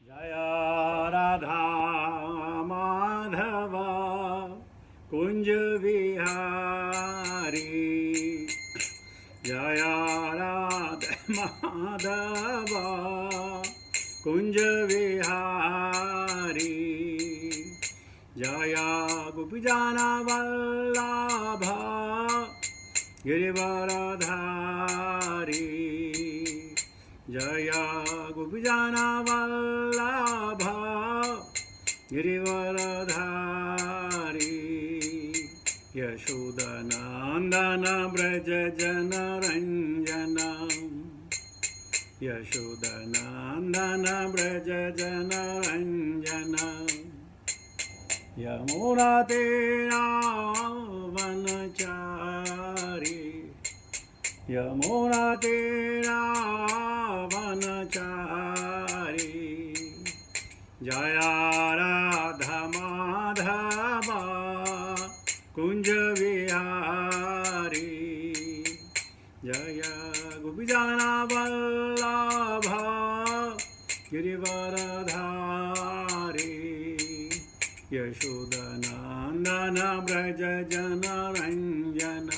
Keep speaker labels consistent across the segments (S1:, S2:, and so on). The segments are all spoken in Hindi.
S1: जय राधा माधव कुंज विहारी। जय राधा माधव कुंज विहारी। जय गोपीजन वल्लभ गिरिवरधारी। जय गोपीजन वल्लभ गिरिवरधारी। यशोदनंदन व्रज जनरंजन। यशोदनंदन व्रज जनरंजन। यमुना तेरा वनचारी। यमुना तेरा वनचारी। जय राधा माधव कुंज विहारी। जय गोपीजन वल्लभ गिरिवरधारी। यशोदनंदन व्रज जनरंजन।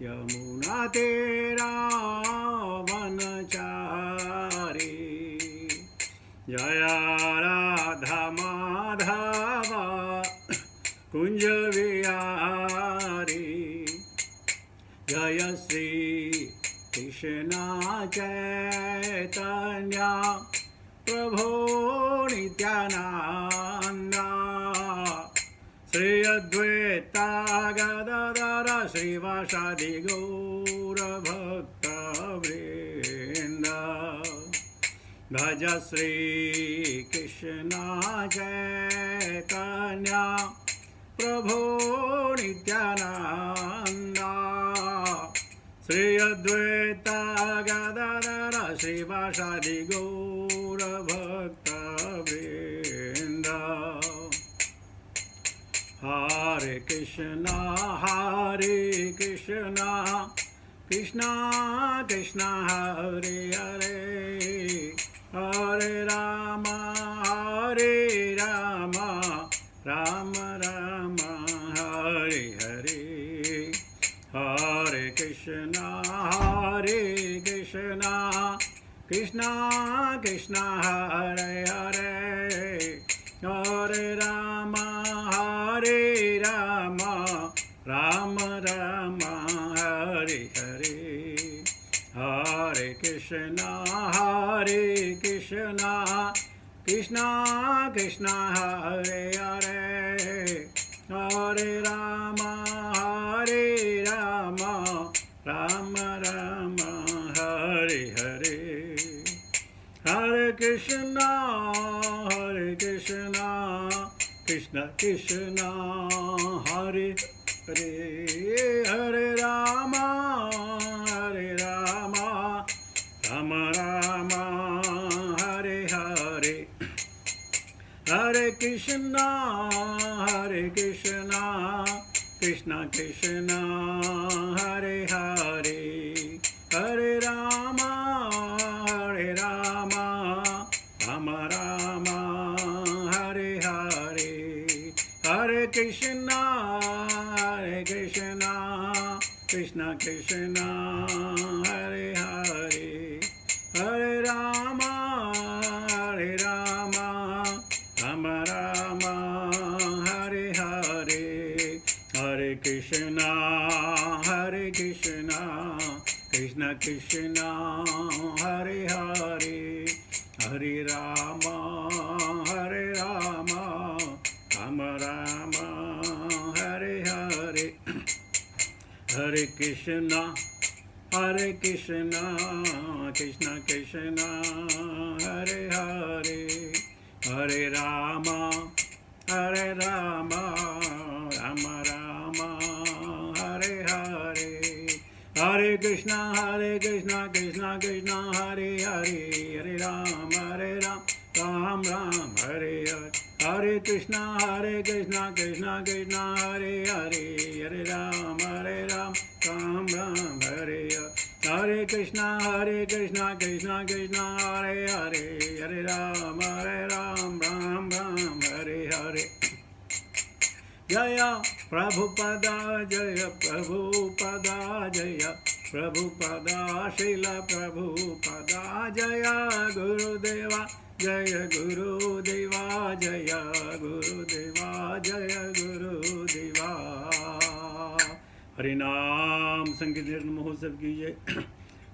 S1: यमुना तेरा वनचारी। जय राधा माधव कुंज विहारी। जय श्री कृष्ण चैतन्य प्रभो नित्यानंद। श्री अद्वैत गदाधर श्रीवासादि गौरभक्तवृंद। भज श्री कृष्ण चैतन्य प्रभो नित्यानंद। श्री अद्वैत गदाधर श्रीवासादि गौरभक्तवृंद। हरे कृष्णा कृष्णा कृष्णा हरे हरे। हरे राम राम राम हरे हरे। हरे कृष्णा कृष्णा कृष्णा हरे हरे। हरे राम राम राम हरे हरे। हरे कृष्णा कृष्णा कृष्णा हरे हरे। हरे राम राम राम हरे हरे। हरे कृष्णा कृष्णा कृष्णा हरे हरे। हरे राम राम राम हरे हरे। हरे कृष्णा कृष्णा कृष्णा हरे हरे। हरे राम राम राम हरे हरे। हरे कृष्णा कृष्णा कृष्णा हरे हरे। हरे राम राम राम हरे हरे। हरे कृष्णा कृष्णा कृष्णा हरे हरे। हरे राम राम राम हरे हरे। हरे कृष्णा कृष्णा कृष्णा हरे हरे। हरे राम राम राम हरे हरे। हरे कृष्णा कृष्णा कृष्णा हरे हरे। हरे राम राम राम हरे हरे। हरे कृष्णा कृष्णा कृष्णा हरे हरे। हरे राम राम राम हरे हरे। हरे कृष्णा कृष्णा कृष्णा हरे हरे। हरे राम जय प्रभुपदा जय प्रभुपदा जय प्रभुपदा श्रील प्रभुपदा जय गुरुदेवा जय गुरुदेवा जय गुरुदेवा जय गुरुदेवा। हरिनाम संकीर्तन महोत्सव की जय।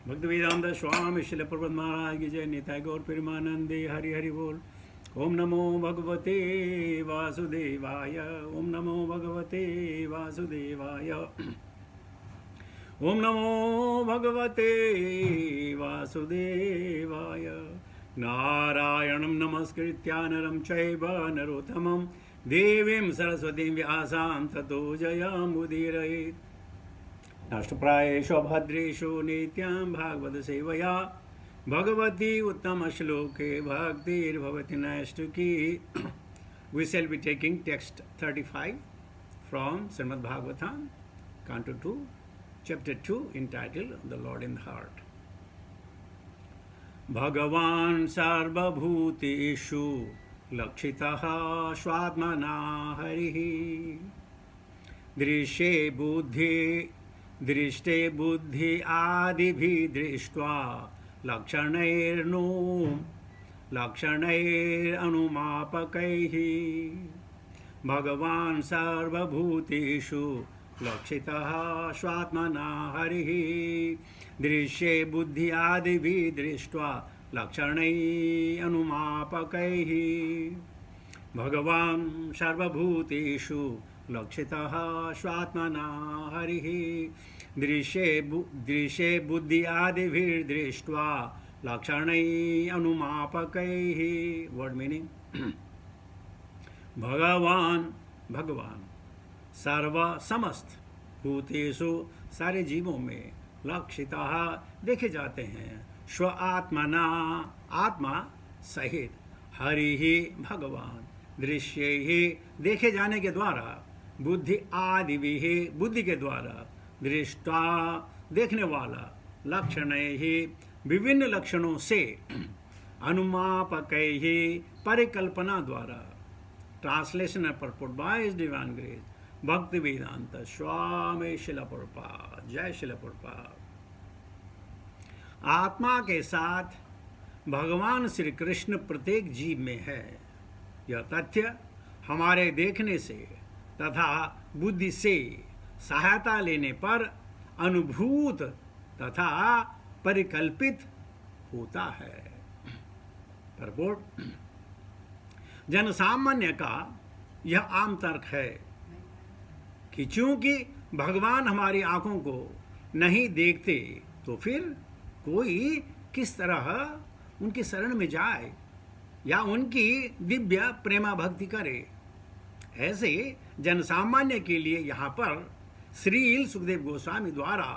S1: भक्त वेदांत स्वामी शिल प्रभुपाद महाराज की जय। निताय गौर प्रेमानंदे हरि हरि बोल। ओम नमो भगवते वासुदेवाय। ओम नमो भगवते वासुदेवाय। ओम नमो भगवते वासुदेवाय। नारायणं नमस्कृत्य नरं चैव नरोत्तमं देवीं सरस्वतीं व्यासां ततो जयमुदीरयेत्। नष्टप्रायेषु भद्रेषु नित्यं भागवत सेवया भगवती उत्तम श्लोके भक्तिर्भवति नैष्ठिकी। We shall be taking text 35 from Srimad Bhagavatam, Canto 2, Chapter 2, entitled The Lord in the Heart. भगवान् सर्वभूतेषु लक्षितः स्वात्मना हरिः। दृष्टे बुद्धि आदिभिः दृष्ट्वा लक्षणैरनुमापकैः। भगवान् सर्वभूतेषु लक्षितः स्वात्मना हरिः। दृश्ये बुद्धि आदिभिः दृष्ट्वा लक्षणैरनुमापकैः। भगवान् सर्वभूतेषु लक्षितः स्वात्मना हरिः। दृश्ये बुद्धि आदिभिर्दृष्ट्वा लक्षणैरनुमापकैः। वर्ड मीनिंग, भगवान सर्व समस्त भूतेषु सारे जीवों में लक्षितः देखे जाते हैं, स्व आत्मना आत्मा सहित, हरि ही भगवान, दृश्य ही देखे जाने के द्वारा, बुद्धि आदि भी बुद्धि के द्वारा, दृष्टा देखने वाला, लक्षण ही विभिन्न लक्षणों से, अनुमापक ही परिकल्पना द्वारा। Translation and purport by his divine grace भक्ति वेदांत स्वामी शिल प्रभुपाद। जय शिल प्रभुपाद। आत्मा के साथ भगवान श्री कृष्ण प्रत्येक जीव में है। यह तथ्य हमारे देखने से तथा बुद्धि से सहायता लेने पर अनुभूत तथा परिकल्पित होता है। परपोर्ट, जनसामान्य का यह आम तर्क है कि चूंकि भगवान हमारी आंखों को नहीं देखते तो फिर कोई किस तरह उनकी शरण में जाए या उनकी दिव्य प्रेमा भक्ति करे। ऐसे जनसामान्य के लिए यहाँ पर श्रील सुखदेव गोस्वामी द्वारा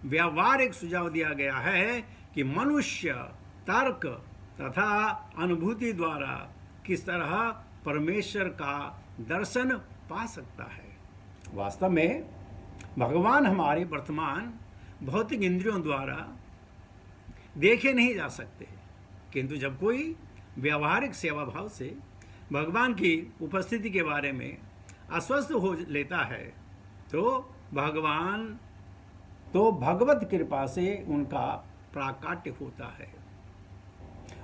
S1: व्यावहारिक सुझाव दिया गया है कि मनुष्य तर्क तथा अनुभूति द्वारा किस तरह परमेश्वर का दर्शन पा सकता है। वास्तव में भगवान हमारे वर्तमान भौतिक इंद्रियों द्वारा देखे नहीं जा सकते, किंतु जब कोई व्यावहारिक सेवा भाव से भगवान की उपस्थिति के बारे में आश्वस्त हो लेता है तो भगवत कृपा से उनका प्राकाट्य होता है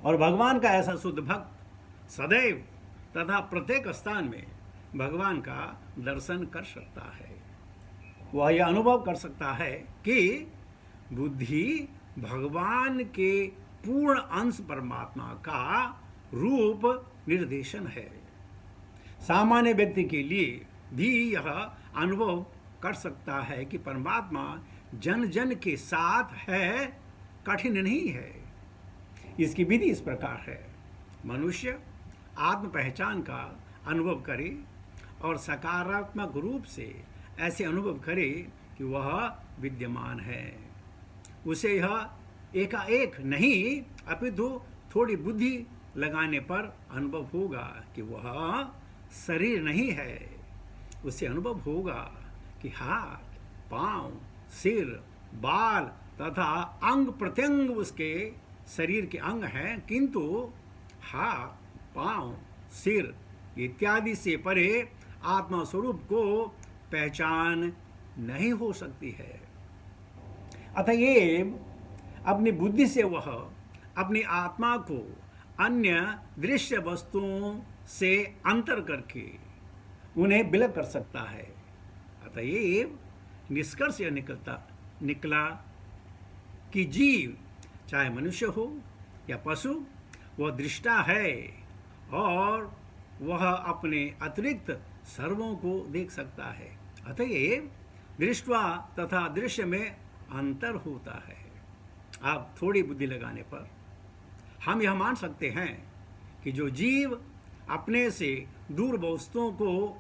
S1: और भगवान का ऐसा शुद्ध भक्त सदैव तथा प्रत्येक स्थान में भगवान का दर्शन कर सकता है। वह यह अनुभव कर सकता है कि बुद्धि भगवान के पूर्ण अंश परमात्मा का रूप निर्देशन है। सामान्य व्यक्ति के लिए भी यह अनुभव कर सकता है कि परमात्मा जन जन के साथ है, कठिन नहीं है। इसकी विधि इस प्रकार है। मनुष्य आत्म पहचान का अनुभव करे और सकारात्मक रूप से ऐसे अनुभव करे कि वह विद्यमान है। उसे यह एकाएक नहीं अपितु थोड़ी बुद्धि लगाने पर अनुभव होगा कि वह शरीर नहीं है। उसे अनुभव होगा कि हाथ, पांव, सिर, बाल तथा अंग प्रत्यंग उसके शरीर के अंग हैं, किंतु हाथ, पांव, सिर इत्यादि से परे आत्मा स्वरूप को पहचान नहीं हो सकती है। अतएव अपनी बुद्धि से वह अपनी आत्मा को अन्य दृश्य वस्तुओं से अंतर करके उन्हें विलग कर सकता है। अतएव निष्कर्ष यह निकला कि जीव, चाहे मनुष्य हो या पशु, वह दृष्टा है और वह अपने अतिरिक्त सर्वों को देख सकता है। अतएव दृष्टवा तथा दृश्य में अंतर होता है। अब थोड़ी बुद्धि लगाने पर हम यह मान सकते हैं कि जो जीव अपने से दूर वस्तुओं को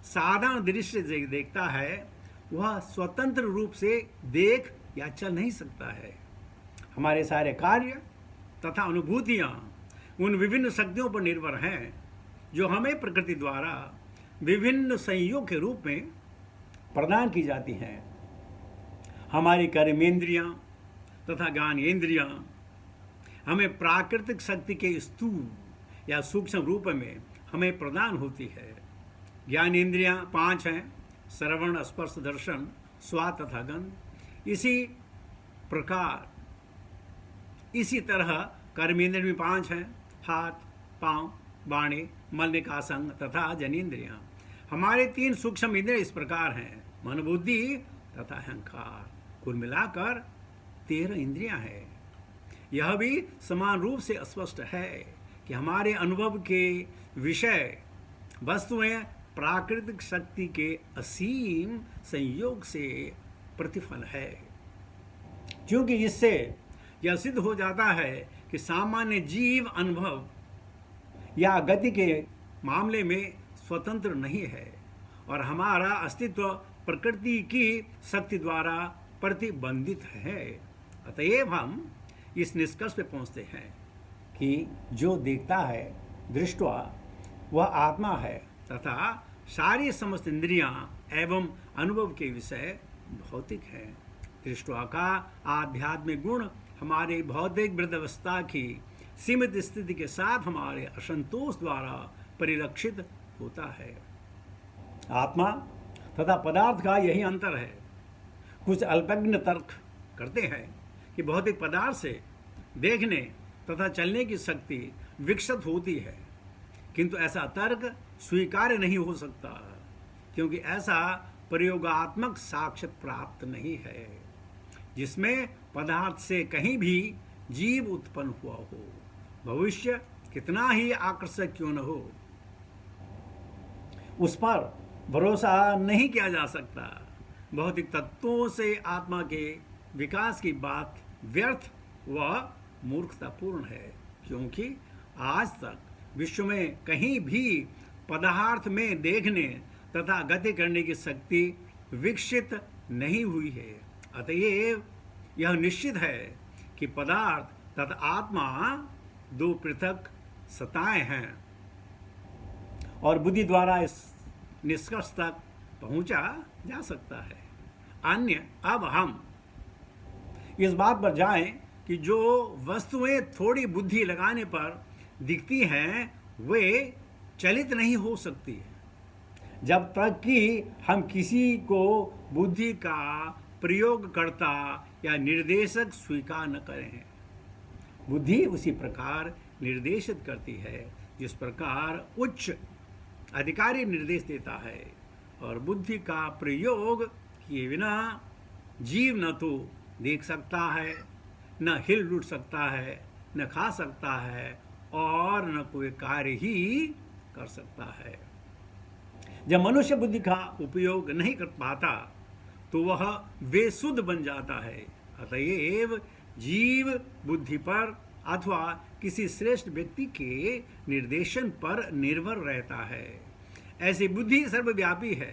S1: साधारण दृश्य से देखता है, वह स्वतंत्र रूप से देख या चल नहीं सकता है। हमारे सारे कार्य तथा अनुभूतियाँ उन विभिन्न शक्तियों पर निर्भर हैं जो हमें प्रकृति द्वारा विभिन्न संयोग के रूप में प्रदान की जाती हैं। हमारी कर्मेंद्रियाँ तथा ज्ञानेंद्रियाँ हमें प्राकृतिक शक्ति के स्थूल या सूक्ष्म रूप में हमें प्रदान होती है। ज्ञानेंद्रियाँ 5 हैं: श्रवण, स्पर्श, दर्शन, स्वाद तथा गंध। इसी तरह कर्मेंद्रिय भी 5 हैं: हाथ, पांव, वाणी, मल, निकासन तथा जनेंद्रियाँ। हमारे 3 सूक्ष्म इंद्रिय इस प्रकार हैं: मन, बुद्धि तथा अहंकार। कुल मिलाकर 13 इंद्रियां हैं। यह भी समान रूप से स्पष्ट है कि हमारे अनुभव के विषय वस्तुएं प्राकृतिक शक्ति के असीम संयोग से प्रतिफल है। क्योंकि इससे यह सिद्ध हो जाता है कि सामान्य जीव अनुभव या गति के मामले में स्वतंत्र नहीं है और हमारा अस्तित्व प्रकृति की शक्ति द्वारा प्रतिबंधित है। अतएव हम इस निष्कर्ष पे पहुंचते हैं कि जो देखता है दृष्टवा वह आत्मा है तथा सारी समस्त इंद्रियां एवं अनुभव के विषय भौतिक हैं। दृष्टवा का आध्यात्मिक गुण हमारे भौतिक वृद्धावस्था की सीमित स्थिति के साथ हमारे असंतोष द्वारा परिलक्षित होता है। आत्मा तथा पदार्थ का यही अंतर है। कुछ अल्पज्ञ तर्क करते हैं कि भौतिक पदार्थ से देखने तथा चलने की शक्ति विकसित होती है, किंतु ऐसा तर्क स्वीकार्य नहीं हो सकता क्योंकि ऐसा प्रयोगात्मक साक्ष्य प्राप्त नहीं है जिसमें पदार्थ से कहीं भी जीव उत्पन्न हुआ हो, भविष्य कितना ही आकर्षक क्यों न हो। उस पर भरोसा नहीं किया जा सकता। भौतिक तत्वों से आत्मा के विकास की बात व्यर्थ व मूर्खतापूर्ण है, क्योंकि आज तक विश्व में कहीं भी पदार्थ में देखने तथा गति करने की शक्ति विकसित नहीं हुई है। अतएव यह निश्चित है कि पदार्थ तथा आत्मा 2 पृथक सत्ताएं हैं और बुद्धि द्वारा इस निष्कर्ष तक पहुंचा जा सकता है। अन्य अब हम इस बात पर जाएं कि जो वस्तुएं थोड़ी बुद्धि लगाने पर दिखती हैं वे चलित नहीं हो सकती जब तक कि हम किसी को बुद्धि का प्रयोगकर्ता या निर्देशक स्वीकार न करें। बुद्धि उसी प्रकार निर्देशित करती है जिस प्रकार उच्च अधिकारी निर्देश देता है, और बुद्धि का प्रयोग किए बिना जीव न तो देख सकता है, न हिल उठ सकता है, न खा सकता है और न कोई कार्य ही कर सकता है। जब मनुष्य बुद्धि का उपयोग नहीं कर पाता तो वह बेसुध बन जाता है। अतएव जीव बुद्धि पर अथवा किसी श्रेष्ठ व्यक्ति के निर्देशन पर निर्भर रहता है। ऐसी बुद्धि सर्वव्यापी है।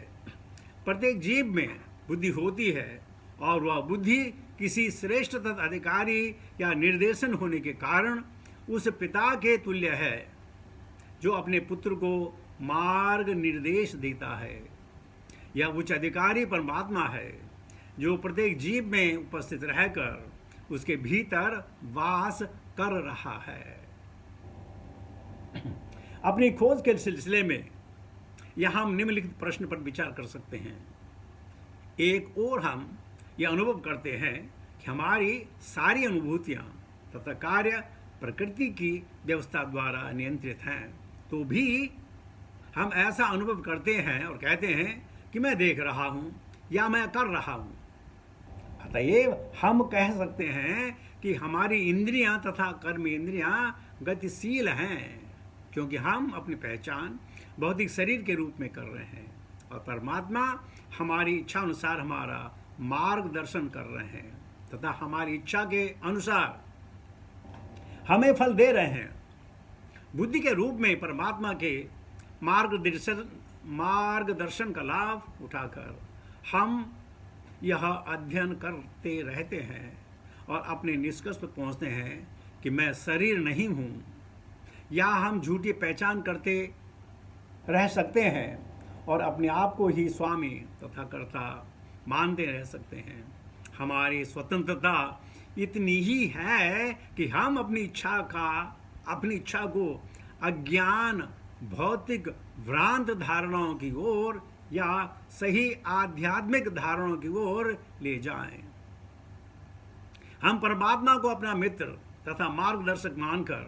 S1: प्रत्येक जीव में बुद्धि होती है और वह बुद्धि किसी श्रेष्ठ अधिकारी या निर्देशन होने के कारण उस पिता के तुल्य है जो अपने पुत्र को मार्ग निर्देश देता है। यह उच्च अधिकारी परमात्मा है जो प्रत्येक जीव में उपस्थित रहकर उसके भीतर वास कर रहा है। अपनी खोज के सिलसिले में यहाँ हम निम्नलिखित प्रश्न पर विचार कर सकते हैं। एक और हम यह अनुभव करते हैं कि हमारी सारी अनुभूतियाँ तथा कार्य प्रकृति की व्यवस्था द्वारा नियंत्रित हैं, तो भी हम ऐसा अनुभव करते हैं और कहते हैं कि मैं देख रहा हूँ या मैं कर रहा हूँ। अतएव हम कह सकते हैं कि हमारी इंद्रियां तथा कर्म इंद्रियां गतिशील हैं, क्योंकि हम अपनी पहचान भौतिक शरीर के रूप में कर रहे हैं और परमात्मा हमारी इच्छा अनुसार हमारा मार्गदर्शन कर रहे हैं तथा हमारी इच्छा के अनुसार हमें फल दे रहे हैं। बुद्धि के रूप में परमात्मा के मार्गदर्शन का लाभ उठाकर हम यह अध्ययन करते रहते हैं और अपने निष्कर्ष पर पहुंचते हैं कि मैं शरीर नहीं हूँ, या हम झूठी पहचान करते रह सकते हैं और अपने आप को ही स्वामी तथा कर्ता मानते रह सकते हैं। हमारी स्वतंत्रता इतनी ही है कि हम अपनी इच्छा को अज्ञान भौतिक भ्रांत धारणाओं की ओर या सही आध्यात्मिक धारणाओं की ओर ले जाएं। हम परमात्मा को अपना मित्र तथा मार्गदर्शक मानकर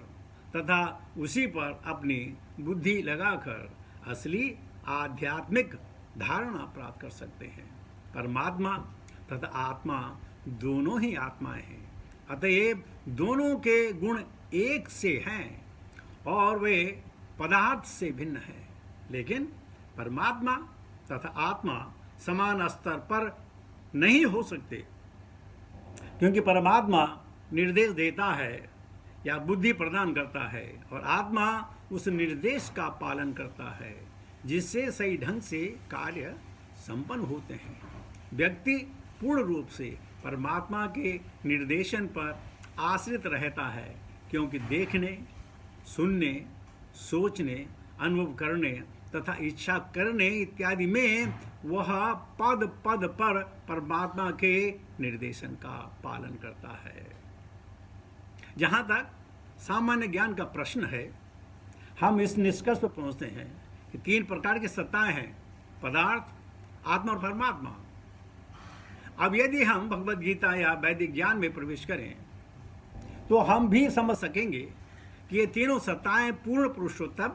S1: तथा उसी पर अपनी बुद्धि लगाकर असली आध्यात्मिक धारणा प्राप्त कर सकते हैं। परमात्मा तथा आत्मा दोनों ही आत्माएं हैं, अतएव दोनों के गुण एक से हैं और वे पदार्थ से भिन्न हैं, लेकिन परमात्मा तथा आत्मा समान स्तर पर नहीं हो सकते, क्योंकि परमात्मा निर्देश देता है या बुद्धि प्रदान करता है और आत्मा उस निर्देश का पालन करता है, जिससे सही ढंग से कार्य संपन्न होते हैं। व्यक्ति पूर्ण रूप से परमात्मा के निर्देशन पर आश्रित रहता है, क्योंकि देखने, सुनने, सोचने, अनुभव करने तथा इच्छा करने इत्यादि में वह पद पद पर परमात्मा के निर्देशन का पालन करता है। जहाँ तक सामान्य ज्ञान का प्रश्न है, हम इस निष्कर्ष पर पहुँचते हैं कि 3 प्रकार की सत्ताएं हैं: पदार्थ, आत्मा और परमात्मा। अब यदि हम भगवद गीता या वैदिक ज्ञान में प्रवेश करें तो हम भी समझ सकेंगे कि ये तीनों सत्ताएं पूर्ण पुरुषोत्तम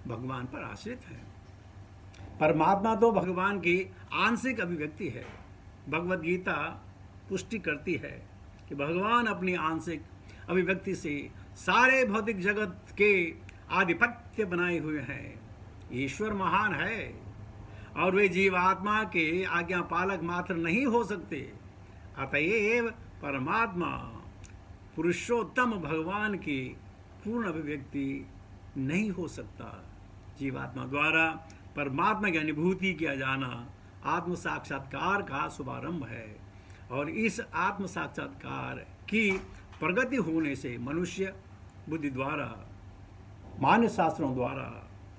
S1: भगवान पर आश्रित हैं। परमात्मा तो भगवान की आंशिक अभिव्यक्ति है। भगवद गीता पुष्टि करती है कि भगवान अपनी आंशिक अभिव्यक्ति से सारे भौतिक जगत के आधिपत्य बनाए हुए हैं। ईश्वर महान है और वे जीवात्मा के आज्ञा पालक मात्र नहीं हो सकते। अतएव परमात्मा पुरुषोत्तम भगवान की पूर्ण अभिव्यक्ति नहीं हो सकता। जीवात्मा द्वारा परमात्मा की अनुभूति किया जाना आत्म साक्षात्कार का शुभारंभ है, और इस आत्म साक्षात्कार की प्रगति होने से मनुष्य बुद्धि द्वारा, मान्य शास्त्रों द्वारा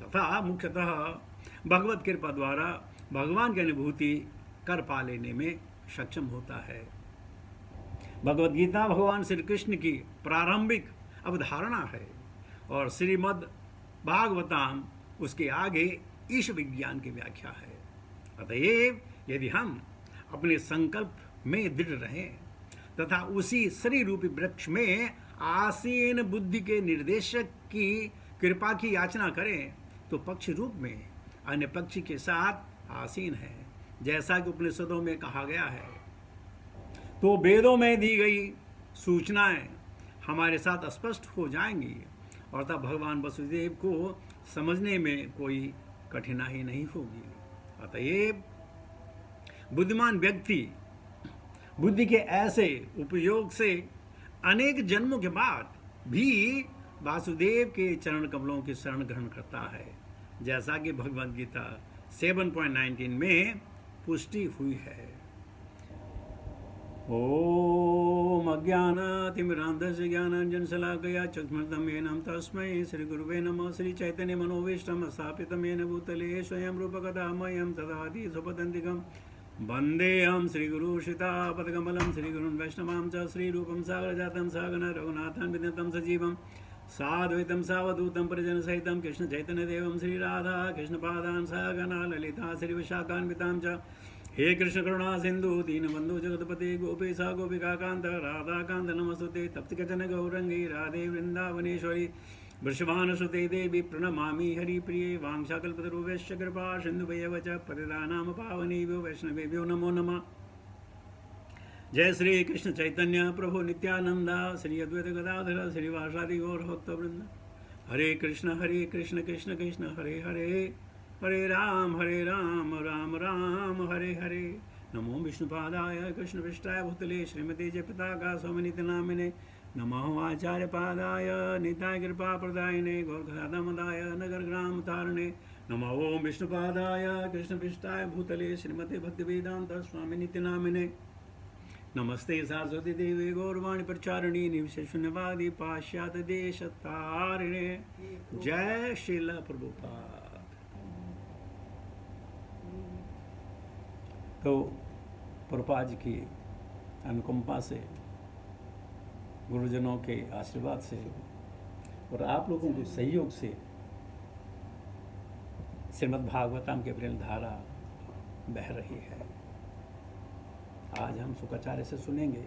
S1: तथा मुख्यतः भगवत कृपा द्वारा भगवान की अनुभूति कर पा लेने में सक्षम होता है। भगवद गीता भगवान श्री कृष्ण की प्रारंभिक अवधारणा है और श्रीमद् भागवतम उसके आगे ईश विज्ञान की व्याख्या है। अतएव यदि हम अपने संकल्प में दृढ़ रहें तथा उसी श्री रूपी वृक्ष में आसीन बुद्धि के निर्देशक की कृपा की याचना करें तो पक्ष रूप में अन्य पक्षी के साथ आसीन है, जैसा कि उपनिषदों में कहा गया है। तो वेदों में दी गई सूचनाएं हमारे साथ स्पष्ट हो जाएंगी और तब भगवान वसुदेव को समझने में कोई कठिनाई नहीं होगी। अतएव बुद्धिमान व्यक्ति बुद्धि के ऐसे उपयोग से अनेक जन्मों के बाद भी वासुदेव के चरण कमलों की शरण ग्रहण करता है, जैसा कि भगवद गीता 7.19 में पुष्टि हुई है। ओम अज्ञानातिमिरान्धस्य ज्ञानाञ्जनशलाकया चक्षुर्मिलितं येन तस्मै श्रीगुरुवे नमः। श्रीचैतन्य मनोभीष्टं स्थापितं येन भूतले स्वयं रूपकदा मह्यं ददाति स्वपदान्तिकं वन्देऽहं श्रीगुरुं श्रीतापदकमलं श्रीगुरुं वैष्णवां च श्रीरूपं सागरजातं सहगण रघुनाथं विदितं सजीवं साद्वैतं सावधूतं परिजनसहितं कृष्ण चैतन्यदेवं श्री राधा कृष्ण पादान् सहगणा ललिता श्रीविशाखान्वितां च हे कृष्ण करुणा सिंधु दीनबंधु जगतपते गोपेश गोपिकाकांत राधाकांत नमस्तुते तप्तकचन गौरंगी राधे वृंदावनेश्वरी वृषभानुसुते देवी प्रणमामि हरिप्रिये वाञ्छाकल्पतरुभ्यश्च कृपा सिन्धुभ्येव च पतितानां पावनेभ्यो वैष्णवेभ्यो नमो नमः। जय श्री कृष्ण चैतन्य प्रभु नित्यानंद श्री अद्वैत गदाधर श्रीवासादि गौरभक्तवृंद। हरे कृष्ण कृष्ण कृष्ण हरे हरे हरे राम राम राम हरे हरे। नमो विष्णुपादाय कृष्णपृष्ठाय भूतले श्रीमते जयपताका स्वामिनिति नामिने नमो आचार्यपादाय निताय कृपाप्रदायिने गौरखदामदाय नगरग्राम तारणे नमो ओम विष्णुपादाय कृष्णपृष्ठाय भूतले श्रीमते भक्तिवेदांत स्वामिनिति नामिने नमस्ते सरस्वती देवी गौरवाणी प्रचारिणी निर्विशेषण्यवादी पाश्चात्य देश तारिणे। जय श्रील प्रभुपाद। तो प्रभुपाद जी की अनुकंपा से, गुरुजनों के आशीर्वाद से और आप लोगों के सहयोग से श्रीमद् भागवतम के प्रेम धारा बह रही है। आज हम शुकाचार्य से सुनेंगे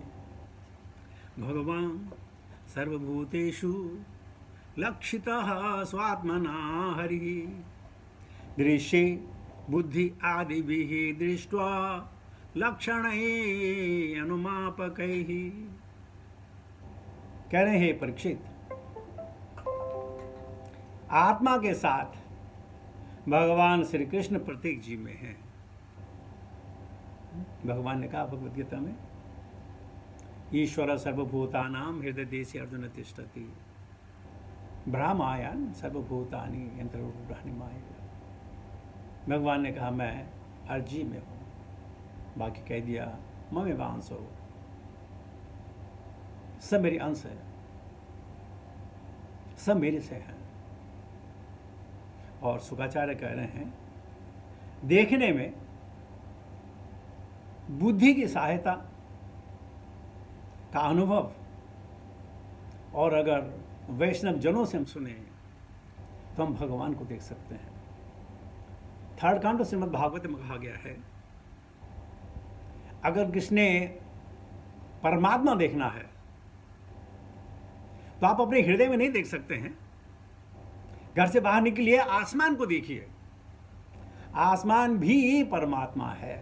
S1: भगवान सर्वभूतेषु लक्षितः स्वात्मना हरिः दृश्ये बुद्धि आदिभिः दृष्ट्वा लक्षणैः अनुमापकैः। कह रहे हैं परीक्षित, आत्मा के साथ भगवान श्री कृष्ण प्रत्येक जीव में हैं। भगवान ने कहा भगवद गीता में, ईश्वर सर्वभूतानां हृदय देशे अर्जुन तिष्ठति ब्रह्मायन सर्वभूतानि यंत्रोरुहानि माया। भगवान ने कहा मैं हर जीव में हूँ, बाकी कह दिया ममेवांसो, सब मेरे अंश है, सब मेरे से हैं। और शुकाचार्य कह रहे हैं, देखने में बुद्धि की सहायता का अनुभव, और अगर वैष्णव जनों से हम सुने तो हम भगवान को देख सकते हैं। थर्ड कांड श्रीमद् भागवत में कहा गया है, अगर किसने परमात्मा देखना है तो आप अपने हृदय में नहीं देख सकते हैं, घर से बाहर निकलिए, आसमान को देखिए, आसमान भी परमात्मा है।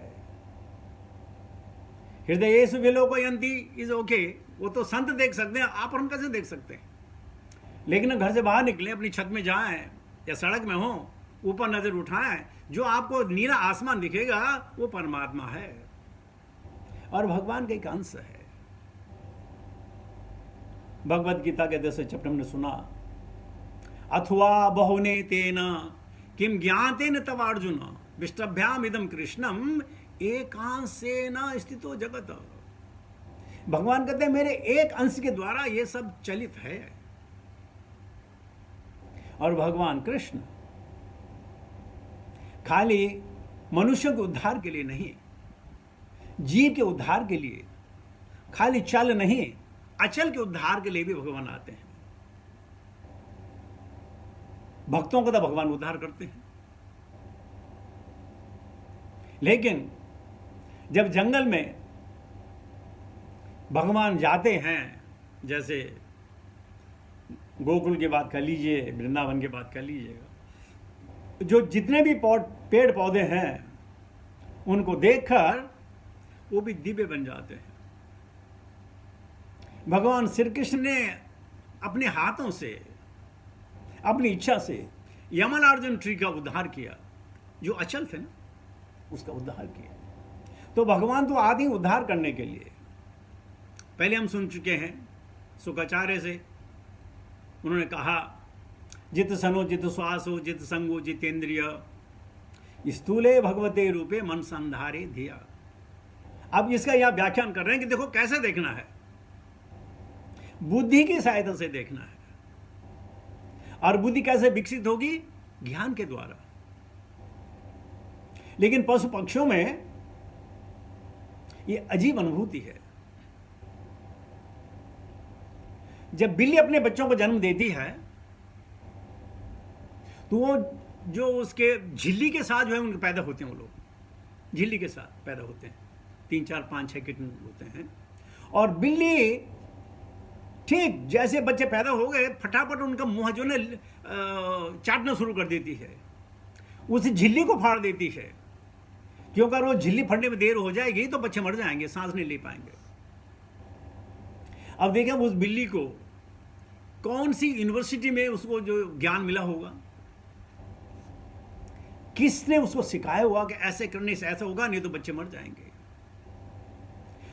S1: हृदयेषु विलोकयन्ति इज ओके, वो तो संत देख सकते हैं, आप और हम कैसे देख सकते हैं। लेकिन घर से बाहर निकले, अपनी छत में जाएं या सड़क में हो, ऊपर नजर उठाएं, जो आपको नीला आसमान दिखेगा वो परमात्मा है और भगवान का एक अंश है। भगवद गीता के 10वें चैप्टर में सुना, अथवा बहुने तेन किम ज्ञातेन तव अर्जुन विष्टभ्याम इदम कृष्णम एकांशेन स्थितो जगत। भगवान कहते हैं मेरे एक अंश के द्वारा ये सब चलित है। और भगवान कृष्ण खाली मनुष्य के उद्धार के लिए नहीं, जीव के उद्धार के लिए, खाली चल नहीं, अचल के उद्धार के लिए भी भगवान आते हैं। भक्तों को तो भगवान उद्धार करते हैं, लेकिन जब जंगल में भगवान जाते हैं, जैसे गोकुल की बात कर लीजिए, वृंदावन की बात कर लीजिएगा, जो जितने भी पेड़ पौधे हैं उनको देखकर वो भी दिव्य बन जाते हैं। भगवान श्री कृष्ण ने अपने हाथों से, अपनी इच्छा से यमलार्जुन ट्री का उद्धार किया, जो अचल थे ना, उसका उद्धार किया। तो भगवान तो आदि उद्धार करने के लिए, पहले हम सुन चुके हैं शुकाचार्य से, उन्होंने कहा जित सनो जित श्वासो जित संगो जितेंद्रिय स्थूले भगवते रूपे मन संधारे धिया। अब इसका यह व्याख्यान कर रहे हैं कि देखो कैसे देखना है, बुद्धि की सहायता से देखना है। और बुद्धि कैसे विकसित होगी? ज्ञान के द्वारा। लेकिन पशु पक्षियों में ये अजीब अनुभूति है। जब बिल्ली अपने बच्चों को जन्म देती है तो वो जो उसके झिल्ली के साथ जो है उनके पैदा होते हैं, वो लोग झिल्ली के साथ पैदा होते हैं, 3 4 5 6 किटन होते हैं। और बिल्ली ठीक जैसे बच्चे पैदा हो गए फटाफट उनका मुंह जो है चाटना शुरू कर देती है, उस झिल्ली को फाड़ देती है, क्योंकि अगर वो झिल्ली फटने में देर हो जाएगी तो बच्चे मर जाएंगे, सांस नहीं ले पाएंगे। अब देखें उस बिल्ली को कौन सी यूनिवर्सिटी में उसको जो ज्ञान मिला होगा, किसने उसको सिखाया होगा कि ऐसे करने से ऐसा होगा, नहीं तो बच्चे मर जाएंगे।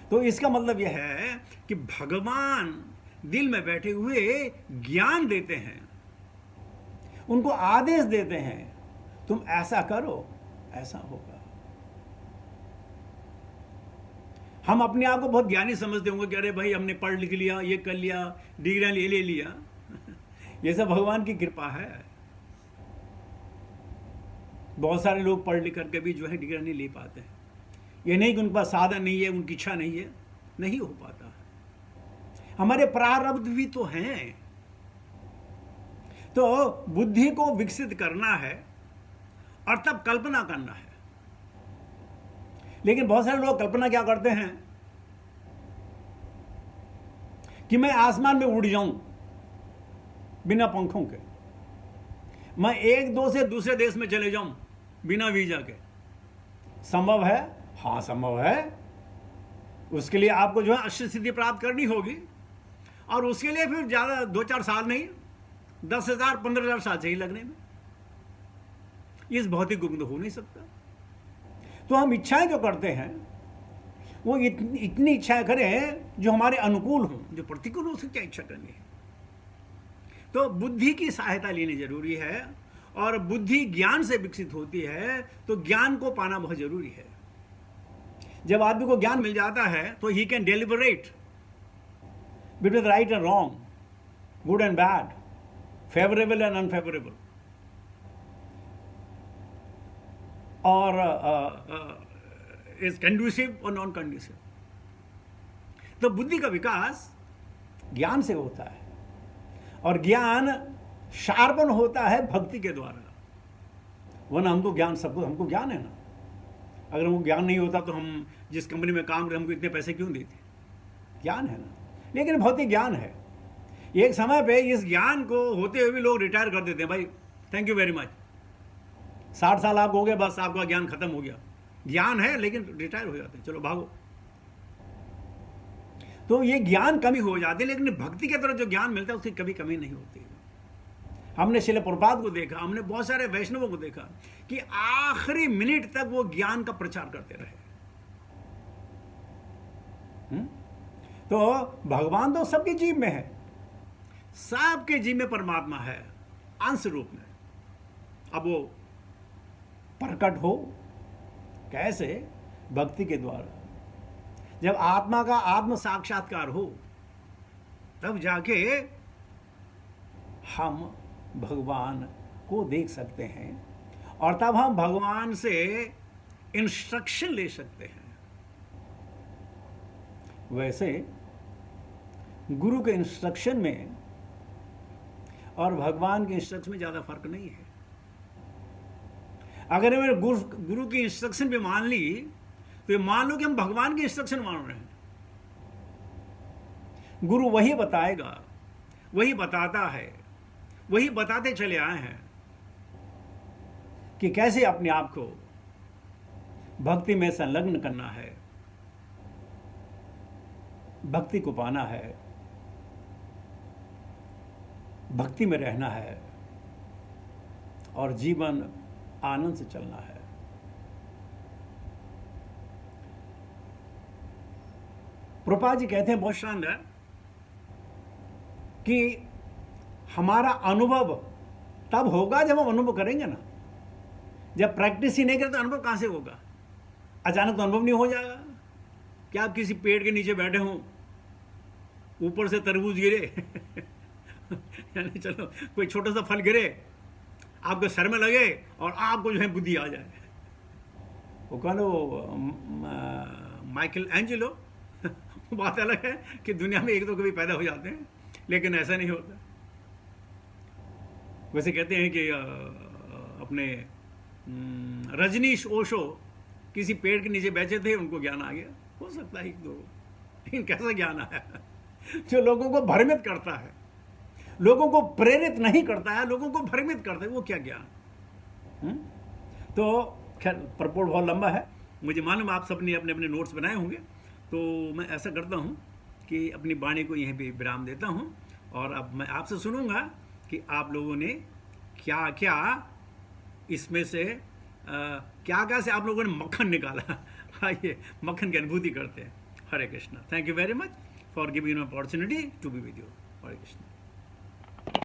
S1: तो इसका मतलब यह है कि भगवान दिल में बैठे हुए ज्ञान देते हैं, उनको आदेश देते हैं, तुम ऐसा करो ऐसा होगा। हम अपने आप को बहुत ज्ञानी समझते होंगे कि अरे भाई हमने पढ़ लिख लिया, ये कर लिया, डिग्रियां ले लिया। ये सब भगवान की कृपा है। बहुत सारे लोग पढ़ लिख करके भी जो है डिग्री नहीं ले पाते हैं। ये नहीं कि उनके पास साधन नहीं है, उनकी इच्छा नहीं है, नहीं हो पाता है। हमारे प्रारब्ध भी तो हैं। तो बुद्धि को विकसित करना है और तब कल्पना करना है। लेकिन बहुत सारे लोग कल्पना क्या करते हैं कि मैं आसमान में उड़ जाऊं बिना पंखों के, मैं एक दो से दूसरे देश में चले जाऊं बिना वीजा के। संभव है? हाँ संभव है। उसके लिए आपको जो है अष्ट सिद्धि प्राप्त करनी होगी, और उसके लिए फिर ज़्यादा 2-4 साल नहीं, 10,000 15,000 साल चाहिए लगने में। इस भौतिक युग में हो नहीं सकता। तो हम इच्छाएं जो करते हैं वो इतनी इच्छाएं करें जो हमारे अनुकूल हों, जो प्रतिकूल हो उसकी क्या इच्छा करनी है। तो बुद्धि की सहायता लेनी जरूरी है, और बुद्धि ज्ञान से विकसित होती है, तो ज्ञान को पाना बहुत जरूरी है। जब आदमी को ज्ञान मिल जाता है तो he can deliberate between right and wrong, good and bad, favourable and unfavourable, और इज कंड्यूसिव और नॉन कंड्यूसिव। तो बुद्धि का विकास ज्ञान से होता है, और ज्ञान शार्पन होता है भक्ति के द्वारा। वरना हम तो ज्ञान, सबको हमको ज्ञान है ना। अगर हमको ज्ञान नहीं होता तो हम जिस कंपनी में काम करें हमको इतने पैसे क्यों देते? ज्ञान है ना। लेकिन भौतिक ज्ञान है। एक समय पे इस ज्ञान को होते हुए भी लोग रिटायर कर देते हैं। भाई थैंक यू वेरी मच, 60 साल आप हो गए, बस आपका ज्ञान खत्म हो गया। ज्ञान है लेकिन रिटायर हो जाते हैं, चलो भागो। तो ये ज्ञान कमी हो जाती है, लेकिन भक्ति के तरफ जो ज्ञान मिलता है उसकी कभी कमी नहीं होती। हमने श्रील प्रभुपाद को देखा, हमने बहुत सारे वैष्णवों को देखा कि आखिरी मिनट तक वो ज्ञान का प्रचार करते रहे। तो भगवान तो सबके जीव में है, सबके जीव में परमात्मा है अंश रूप में। अब वो प्रकट हो कैसे? भक्ति के द्वारा। जब आत्मा का आत्म साक्षात्कार हो तब जाके हम भगवान को देख सकते हैं, और तब हम भगवान से इंस्ट्रक्शन ले सकते हैं। वैसे गुरु के इंस्ट्रक्शन में और भगवान के इंस्ट्रक्शन में ज़्यादा फर्क नहीं है। अगर हमें गुरु की इंस्ट्रक्शन भी मान ली तो ये मान लो कि हम भगवान की इंस्ट्रक्शन मान रहे हैं। गुरु वही बताएगा, वही बताता है, वही बताते चले आए हैं कि कैसे अपने आप को भक्ति में संलग्न करना है, भक्ति को पाना है, भक्ति में रहना है, और जीवन आनंद से चलना है। प्रभुपाद जी कहते हैं बहुत शानदार कि हमारा अनुभव तब होगा जब हम अनुभव करेंगे ना। जब प्रैक्टिस ही नहीं करें तो अनुभव कहां से होगा? अचानक तो अनुभव नहीं हो जाएगा। क्या आप किसी पेड़ के नीचे बैठे हों, ऊपर से तरबूज गिरे यानी चलो कोई छोटा सा फल गिरे, आपके सर में लगे और आपको जो है बुद्धि आ जाए। वो कौन, वो माइकल एंजेलो बात अलग है कि दुनिया में एक तो कभी पैदा हो जाते हैं, लेकिन ऐसा नहीं होता। वैसे कहते हैं कि अपने रजनीश ओशो किसी पेड़ के नीचे बैठे थे, उनको ज्ञान आ गया। हो सकता है तो, लेकिन कैसा ज्ञान आया जो लोगों को भ्रमित करता है, लोगों को प्रेरित नहीं करता है, लोगों को भ्रमित करता है, वो क्या ज्ञान। तो खैर प्रपोर्ट बहुत लंबा है, मुझे मालूम आप सब ने अपने अपने नोट्स बनाए होंगे। तो मैं ऐसा करता हूँ कि अपनी वाणी को यहीं पे विराम देता हूँ, और अब मैं आपसे सुनूंगा कि आप लोगों ने क्या क्या इसमें से क्या क्या से आप लोगों ने मक्खन निकाला। आइए मक्खन की अनुभूति करते हैं। Hare Krishna. Thank you very much for giving me opportunity to be with you. Hare Krishna.